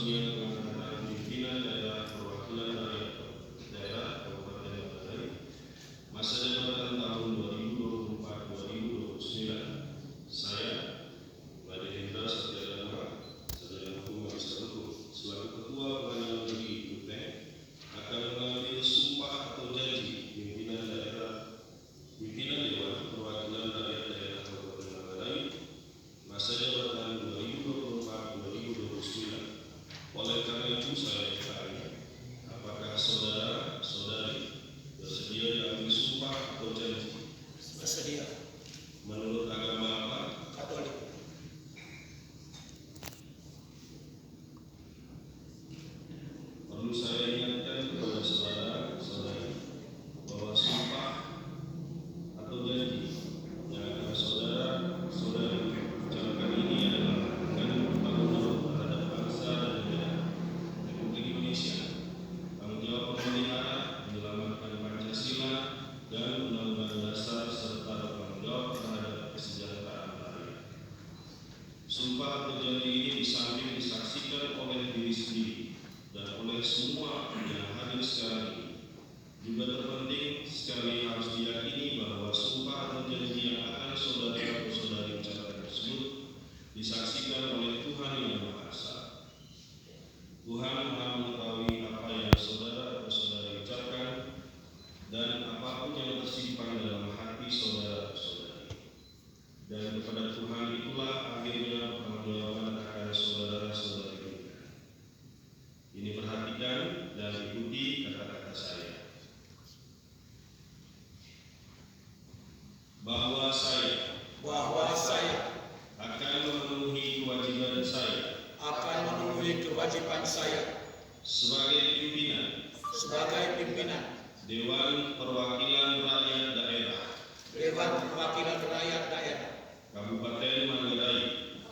Persatuan Pengangkatan Pimpinan Daerah Perwakilan Rakyat Daerah Kabupaten Bangarai masa jabatan tahun 2024-2029. Saya Bade Hendra Satyadharma, Sarjana Hukum Magister Hukum, selaku Ketua Pengadilan Negeri Kutai akan mengambil sumpah atau janji pimpinan Dewan Perwakilan Rakyat Daerah Kabupaten Bangarai masa jabatan 2024-2029. Oleh karena itu saya bertanya, apakah saudara-saudari bersedia diambil sumpah atau janji? Bersedia. Menurut agama apa? Katolik. Perlu saya ingatkan kepada saudara-saudari bahwa sumpah atau janji yang akan saudara-saudari ucapkan ini adalah akan bertanggung jawab terhadap bangsa dan negara Republik Indonesia, tanggung jawab memelihara, menyelamatkan Pancasila dan Undang-Undang Dasar serta tanggung jawab terhadap kesejahteraan rakyat. Sumpah atau janji ini di samping disaksikan oleh diri sendiri dan oleh semua yang hadir sekarang ini, juga terpenting sekali harus diyakini bahwa sumpah atau janji yang akan saudara atau saudari ucapkan tersebut disaksikan oleh Tuhan Yang Maha Esa. Tuhan Maha mengetahui apa yang saudara atau saudari ucapkan dan apapun yang tersimpan dalam hati saudara atau saudari. Dan kepada Tuhan itulah akhirnya pertanggungjawaban akan saudara-saudari kita. Ini perhatikan dan ikuti kata-kata saya. Bahwa saya akan memenuhi kewajiban saya sebagai pimpinan Dewan Perwakilan Rakyat Daerah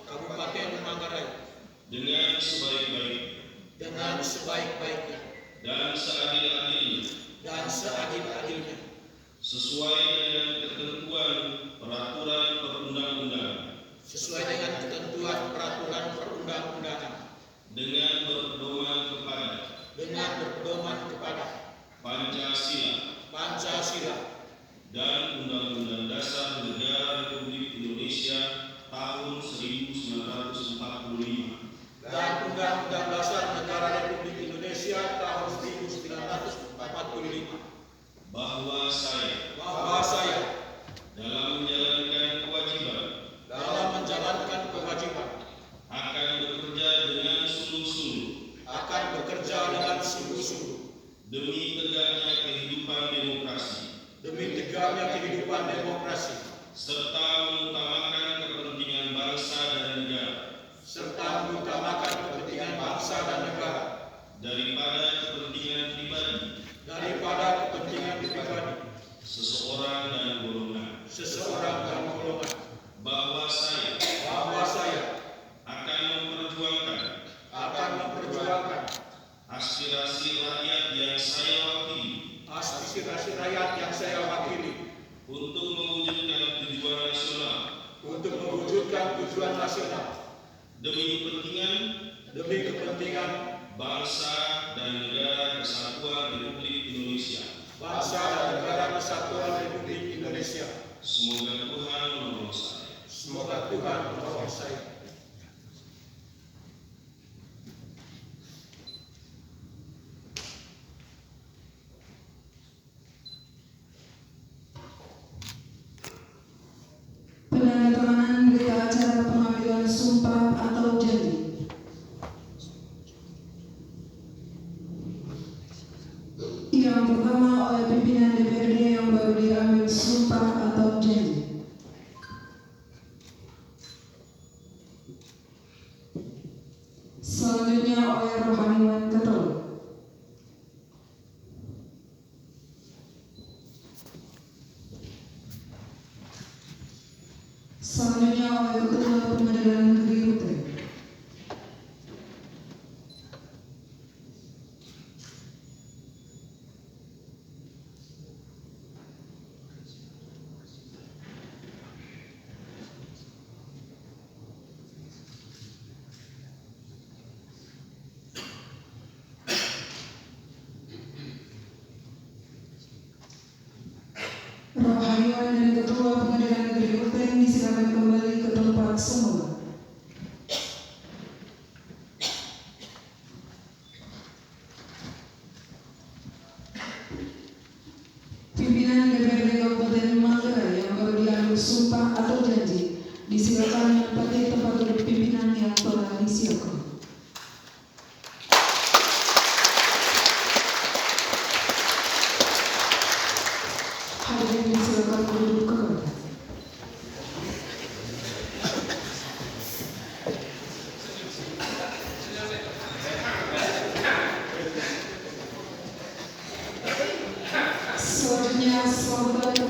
Kabupaten Manggarai dengan sebaik-baiknya dan seadil-adilnya sesuai dengan ketentuan peraturan perundang-undangan dengan berpedoman kepada Pancasila dan Undang-Undang Dasar Negara Republik Indonesia tahun 1945 dan Undang-Undang Dasar Negara Republik Indonesia tahun 1945. Bahwa saya dalam menjalankan kewajiban akan bekerja dengan sungguh-sungguh demi tegaknya kehidupan demokrasi serta mengutamakan kepentingan bangsa dan negara daripada kepentingan pribadi seseorang dan golongan. Bahwa saya akan memperjuangkan aspirasi rakyat yang saya wakili untuk mewujudkan tujuan nasional demi kepentingan bangsa dan negara kesatuan Republik Indonesia. Semoga Tuhan menolong saya. Penandatanganan berita acara pengambilan sumpah atau janji. Yang pertama oleh pimpinan DPRD yang baru diambil sumpah atau janji. Selanjutnya oleh rohaniwan Katolik. Selanjutnya oleh Ketua Pengadilan Negeri Kutai. Dewan dan Ketua Pengadilan Negeri Ruteng disilakan kembali ke tempat semula. Pimpinan DPRD Kabupaten Manggarai yang baru diambil sumpah atau janji disilakan menempati tempat duduk pimpinan yang telah disiapkan. Hadirin disilakan duduk kembali. Selanjutnya selamat datang